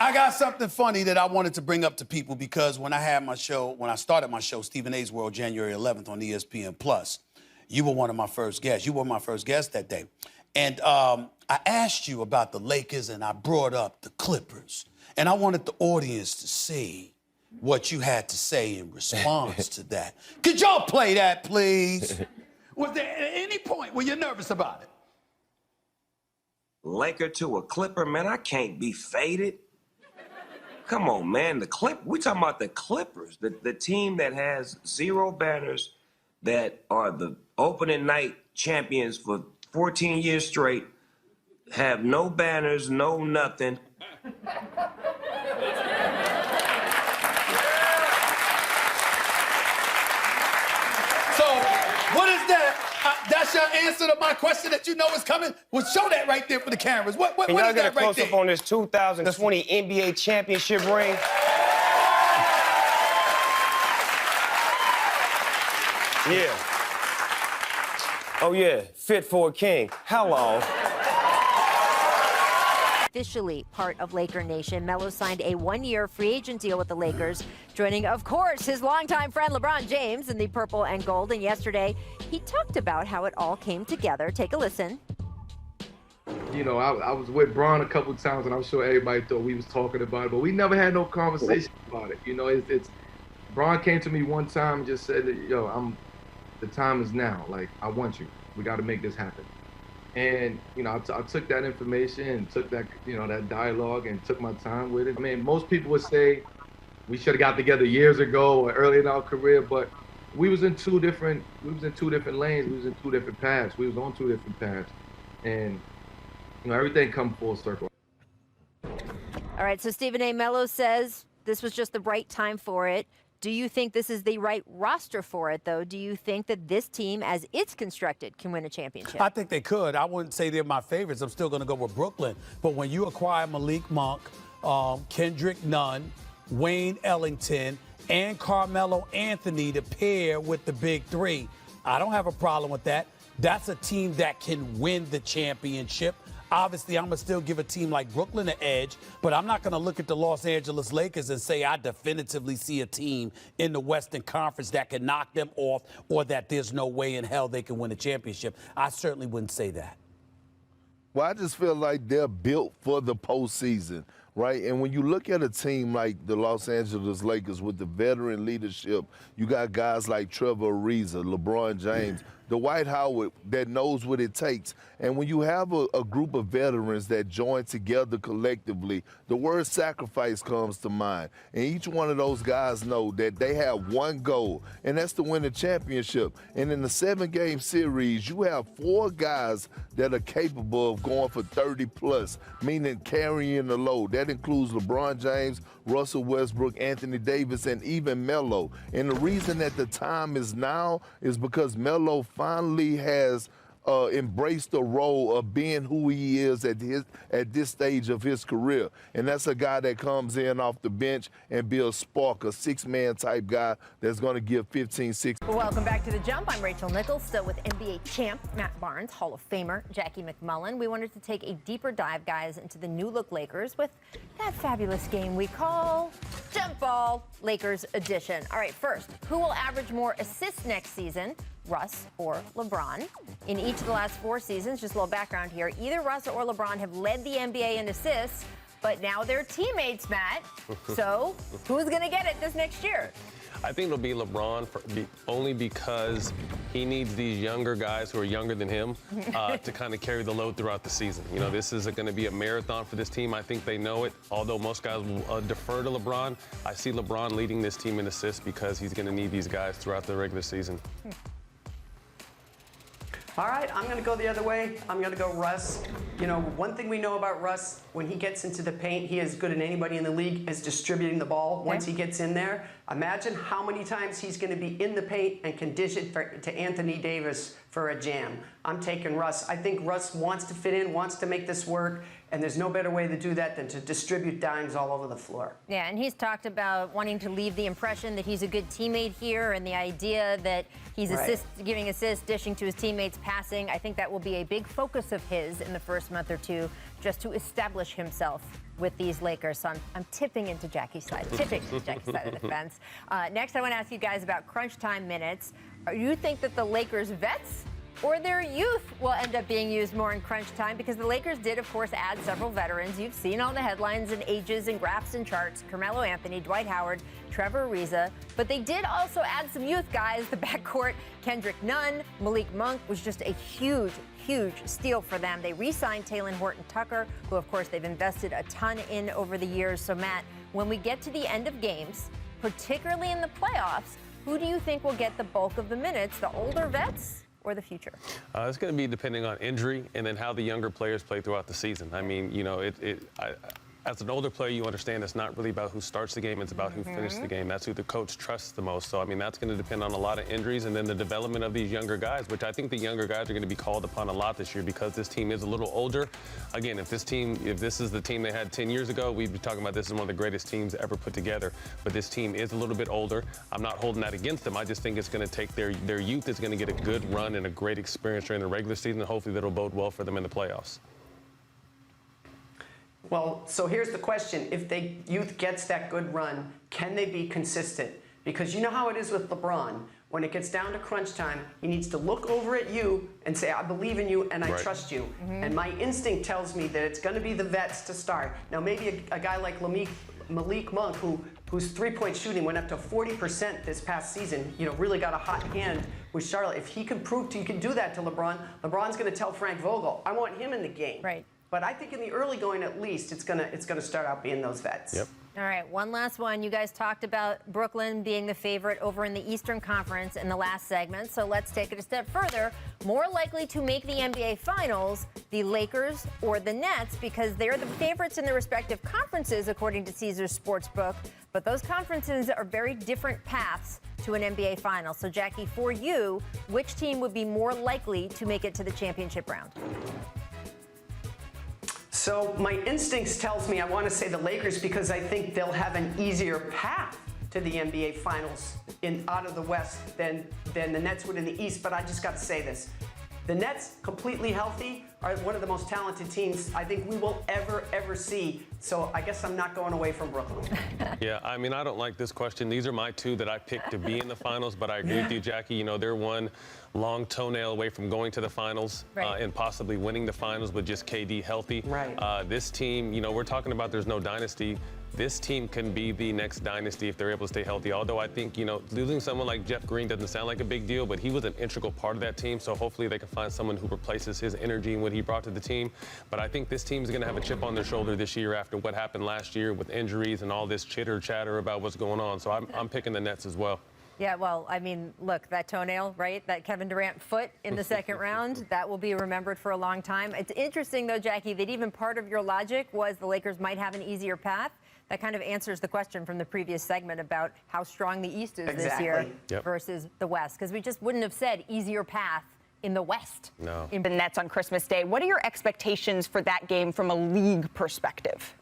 I got something funny that I wanted to bring up to people because when I started my show, Stephen A's World, January 11th on ESPN Plus, you were one of my first guests. You were my first guest that day. And I asked you about the Lakers and I brought up the Clippers. And I wanted the audience to see what you had to say in response to that. Could y'all play that, please? Was there at any point where you're nervous about it? Laker to a Clipper, man, I can't be faded. Come on, man, we talking about the Clippers, the team that has 0 banners, that are the opening night champions for 14 years straight, have no banners, no nothing. So, what is that? That's your answer to my question that you know is coming? Well, show that right there for the cameras. What is that right there? Can y'all get a close-up on this 2020 NBA championship ring? Yeah. Oh, yeah, fit for a king. How long? Officially part of Laker Nation, Melo signed a 1-year free agent deal with the Lakers, joining, of course, his longtime friend LeBron James in the purple and gold. And yesterday, he talked about how it all came together. Take a listen. You know, I was with Bron a couple times, and I'm sure everybody thought we was talking about it, but we never had no conversation about it. You know, it's Bron came to me one time and just said, yo, the time is now. Like, I want you. We got to make this happen. And, you know, I took that information and took that, you know, that dialogue and took my time with it. I mean, most people would say we should have got together years ago or early in our career, but we was in two different lanes. We was in 2 different paths. We was on 2 different paths. And, you know, everything come full circle. All right, so Stephen A. Melo says this was just the right time for it. Do you think this is the right roster for it, though? Do you think that this team, as it's constructed, can win a championship? I think they could. I wouldn't say they're my favorites. I'm still going to go with Brooklyn. But when you acquire Malik Monk, Kendrick Nunn, Wayne Ellington, and Carmelo Anthony to pair with the big 3, I don't have a problem with that. That's a team that can win the championship. Obviously, I'm going to still give a team like Brooklyn an edge, but I'm not going to look at the Los Angeles Lakers and say I definitively see a team in the Western Conference that can knock them off or that there's no way in hell they can win a championship. I certainly wouldn't say that. Well, I just feel like they're built for the postseason, right? And when you look at a team like the Los Angeles Lakers with the veteran leadership, you got guys like Trevor Ariza, LeBron James, Dwight Howard that knows what it takes. And when you have a group of veterans that join together collectively, the word sacrifice comes to mind. And each one of those guys know that they have one goal, and that's to win the championship. And in the 7-game series, you have 4 guys that are capable of going for 30+, meaning carrying the load. That includes LeBron James, Russell Westbrook, Anthony Davis, and even Melo. And the reason that the time is now is because Melo finally has embraced the role of being who he is at this stage of his career. And that's a guy that comes in off the bench and be a spark, a 6-man type guy that's going to give 15-6. Welcome back to The Jump. I'm Rachel Nichols, still with NBA champ Matt Barnes, Hall of Famer Jackie McMullen. We wanted to take a deeper dive, guys, into the new look Lakers with that fabulous game we call Jump Ball Lakers Edition. All right, first, who will average more assists next season? Russ or LeBron. In each of the last 4 seasons, just a little background here, either Russ or LeBron have led the NBA in assists, but now they're teammates, Matt. So who's going to get it this next year? I think it'll be LeBron only because he needs these younger guys who are younger than him to kind of carry the load throughout the season. You know, this is going to be a marathon for this team. I think they know it. Although most guys will defer to LeBron, I see LeBron leading this team in assists because he's going to need these guys throughout the regular season. All right, I'm going to go the other way. I'm going to go Russ. You know, one thing we know about Russ, when he gets into the paint, he is good at anybody in the league as distributing the ball. Once he gets in there, imagine how many times he's going to be in the paint and can dish it to Anthony Davis for a jam. I'm taking Russ. I think Russ wants to fit in, wants to make this work, and there's no better way to do that than to distribute dimes all over the floor. Yeah, and he's talked about wanting to leave the impression that he's a good teammate here, and the idea that he's giving assists, dishing to his teammates, passing. I think that will be a big focus of his in the first month or two, just to establish himself with these Lakers. So I'm tipping into Jackie's side, tipping into Jackie's side of the fence. Next, I want to ask you guys about crunch time minutes. Do you think that the Lakers vets or their youth will end up being used more in crunch time? Because the Lakers did, of course, add several veterans. You've seen all the headlines and ages and graphs and charts. Carmelo Anthony, Dwight Howard, Trevor Ariza. But they did also add some youth guys. The backcourt, Kendrick Nunn, Malik Monk was just a huge steal for them. They re-signed Talen Horton-Tucker, who, of course, they've invested a ton in over the years. So, Matt, when we get to the end of games, particularly in the playoffs, who do you think will get the bulk of the minutes, the older vets or the future? It's going to be depending on injury and then how the younger players play throughout the season. I mean, you know, as an older player, you understand it's not really about who starts the game, it's about who finishes the game. That's who the coach trusts the most. So, I mean, that's going to depend on a lot of injuries and then the development of these younger guys, which I think the younger guys are going to be called upon a lot this year because this team is a little older. Again, if this is the team they had 10 years ago, we'd be talking about this is one of the greatest teams ever put together. But this team is a little bit older. I'm not holding that against them. I just think it's going to take their youth is going to get a good run and a great experience during the regular season, and hopefully that'll bode well for them in the playoffs. Well, so here's the question. If the youth gets that good run, can they be consistent? Because you know how it is with LeBron. When it gets down to crunch time, he needs to look over at you and say, I believe in you and I trust you. And my instinct tells me that it's going to be the vets to start. Now, maybe a guy like Malik Monk, whose three-point shooting went up to 40% this past season, you know, really got a hot hand with Charlotte. If he can prove he can do that to LeBron, LeBron's going to tell Frank Vogel, I want him in the game. Right. But I think in the early going, at least, it's gonna start out being those vets. Yep. All right, one last one. You guys talked about Brooklyn being the favorite over in the Eastern Conference in the last segment, so let's take it a step further. More likely to make the NBA Finals, the Lakers or the Nets, because they're the favorites in their respective conferences, according to Caesars Sportsbook. But those conferences are very different paths to an NBA Final. So, Jackie, for you, which team would be more likely to make it to the championship round? So my instincts tells me I want to say the Lakers because I think they'll have an easier path to the NBA Finals out of the West than the Nets would in the East. But I just got to say this. The Nets, completely healthy, are one of the most talented teams I think we will ever see. So I guess I'm not going away from Brooklyn. Yeah, I mean, I don't like this question. These are my two that I picked to be in the finals, but I agree with you, Jackie. You know, they're one long toenail away from going to the finals and possibly winning the finals with just KD healthy. Right. This team, you know, we're talking about there's no dynasty. This team can be the next dynasty if they're able to stay healthy. Although I think, you know, losing someone like Jeff Green doesn't sound like a big deal, but he was an integral part of that team. So hopefully they can find someone who replaces his energy and what he brought to the team. But I think this team is going to have a chip on their shoulder this year after what happened last year with injuries and all this chitter-chatter about what's going on. So I'm picking the Nets as well. Yeah, well, I mean, look, that toenail, right? That Kevin Durant foot in the second round, that will be remembered for a long time. It's interesting, though, Jackie, that even part of your logic was the Lakers might have an easier path. That kind of answers the question from the previous segment about how strong the East is this year versus the West, because we just wouldn't have said easier path in the West. No. In the Nets on Christmas Day. What are your expectations for that game from a league perspective?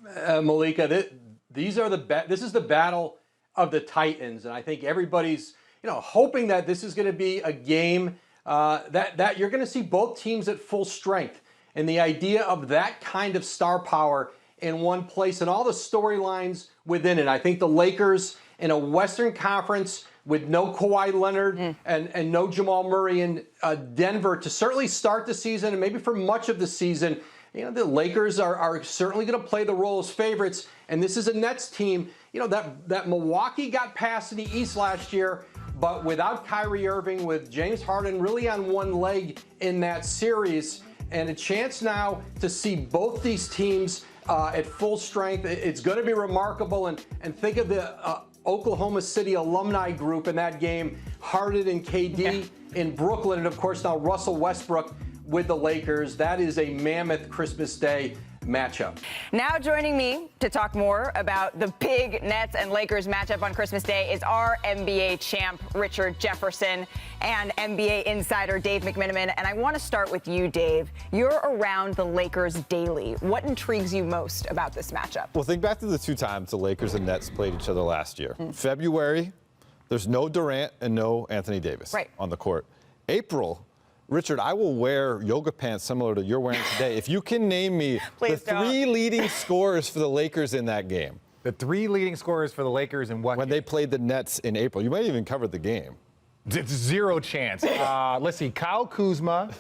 Malika, this is the battle of the Titans, and I think everybody's, you know, hoping that this is going to be a game that you're going to see both teams at full strength, and the idea of that kind of star power in one place and all the storylines within it. I think the Lakers in a Western Conference with no Kawhi Leonard and no Jamal Murray in Denver to certainly start the season and maybe for much of the season. You know, the Lakers are certainly going to play the role as favorites, and this is a Nets team. You know, that Milwaukee got past in the East last year, but without Kyrie Irving, with James Harden really on one leg in that series, and a chance now to see both these teams at full strength. It's going to be remarkable, and think of the Oklahoma City alumni group in that game, Harden and KD in Brooklyn, and of course now Russell Westbrook with the Lakers. That is a mammoth Christmas Day matchup. Now joining me to talk more about the big Nets and Lakers matchup on Christmas Day is our NBA champ, Richard Jefferson, and NBA insider Dave McMenamin. And I want to start with you, Dave. You're around the Lakers daily. What intrigues you most about this matchup? Well, think back to the two times the Lakers and Nets played each other last year. February, there's no Durant and no Anthony Davis on the court. April, Richard, I will wear yoga pants similar to you're wearing today if you can name me the three leading scorers for the Lakers in that game. The three leading scorers for the Lakers in what? When they played the Nets in April. You might even cover the game. Zero chance. Let's see. Kyle Kuzma,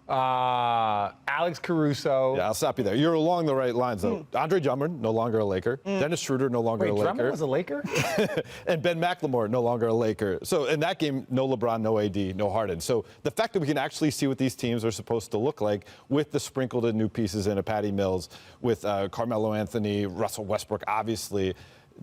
Alex Caruso. Yeah, I'll stop you there. You're along the right lines, though. Andre Drummond, no longer a Laker. Dennis Schroeder, no longer a Laker. Drummond was a Laker? And Ben McLemore, no longer a Laker. So in that game, no LeBron, no AD, no Harden. So the fact that we can actually see what these teams are supposed to look like with the sprinkled in new pieces in a Patty Mills, with Carmelo Anthony, Russell Westbrook, obviously,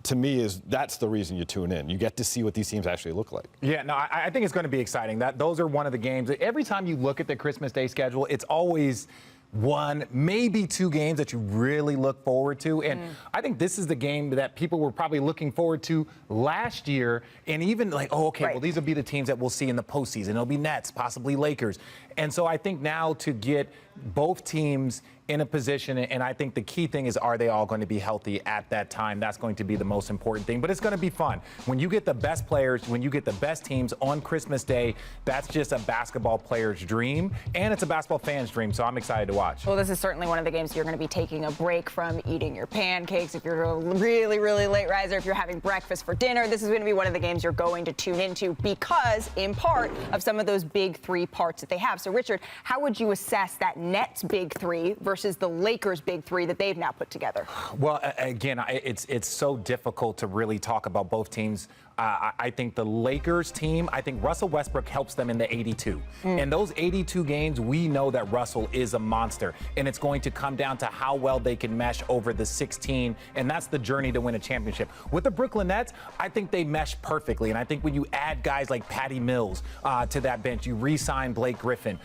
to me, that's the reason you tune in. You get to see what these teams actually look like. Yeah, no, I think it's going to be exciting. Those are one of the games. Every time you look at the Christmas Day schedule, it's always one, maybe two games that you really look forward to. And I think this is the game that people were probably looking forward to last year. And even like, oh, okay, well, these will be the teams that we'll see in the postseason. It'll be Nets, possibly Lakers. And so I think now to get both teams in a position, and I think the key thing is, are they all going to be healthy at that time? That's going to be the most important thing. But it's going to be fun. When you get the best players, when you get the best teams on Christmas Day, that's just a basketball player's dream, and it's a basketball fan's dream, so I'm excited to watch. Well, this is certainly one of the games you're going to be taking a break from eating your pancakes. If you're a really, really late riser, if you're having breakfast for dinner, this is going to be one of the games you're going to tune into because, in part, of some of those big three parts that they have. So, Richard, how would you assess that Nets big three versus the Lakers big three that they've now put together? Well, again, it's so difficult to really talk about both teams. I think the Lakers team, I think Russell Westbrook helps them in the 82. In those 82 games, we know that Russell is a monster, and it's going to come down to how well they can mesh over the 16, and that's the journey to win a championship. With the Brooklyn Nets, I think they mesh perfectly, and I think when you add guys like Patty Mills to that bench, you re-sign Blake Griffin,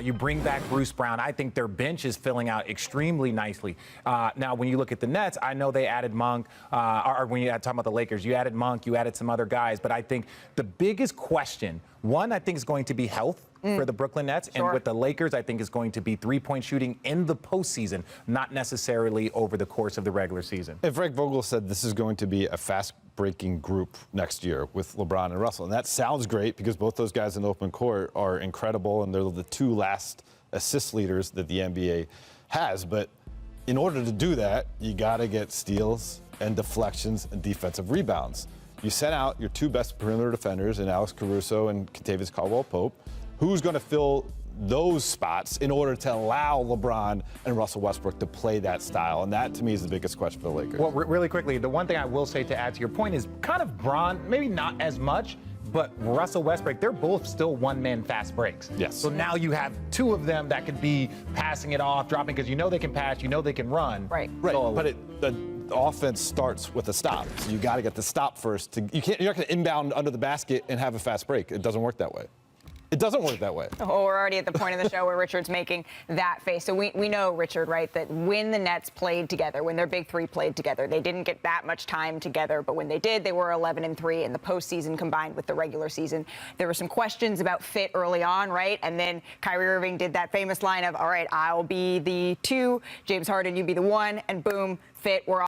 you bring back Bruce Brown, I think their bench is filling out extremely nicely. Now, when you look at the Nets, I know they added Monk, or when you talk about the Lakers, you added Monk, you added some other guys, but I think the biggest question, one, I think is going to be health for the Brooklyn Nets, and with the Lakers, I think is going to be three-point shooting in the postseason, not necessarily over the course of the regular season. And Frank Vogel said this is going to be a fast-breaking group next year with LeBron and Russell, and that sounds great because both those guys in the open court are incredible, and they're the two last assist leaders that the NBA has, but in order to do that, you got to get steals and deflections and defensive rebounds. You sent out your two best perimeter defenders in Alex Caruso and Kentavious Caldwell-Pope. Who's going to fill those spots in order to allow LeBron and Russell Westbrook to play that style? And that, to me, is the biggest question for the Lakers. Well, really quickly, the one thing I will say to add to your point is kind of Bron, maybe not as much, but Russell Westbrook, they're both still one-man fast breaks. Yes. So now you have two of them that could be passing it off, dropping, because you know they can pass, you know they can run. Right. So, but the offense starts with a stop. So you got to get the stop first. You're not going to inbound under the basket and have a fast break. It doesn't work that way. It doesn't work that way. Oh, we're already at the point in the show where Richard's making that face. So we know, Richard, right, that when the Nets played together, when their big three played together, they didn't get that much time together. But when they did, they were 11-3 in the postseason combined with the regular season. There were some questions about fit early on, right? And then Kyrie Irving did that famous line of, all right, I'll be the 2, James Harden, you be the 1, and boom, fit. We're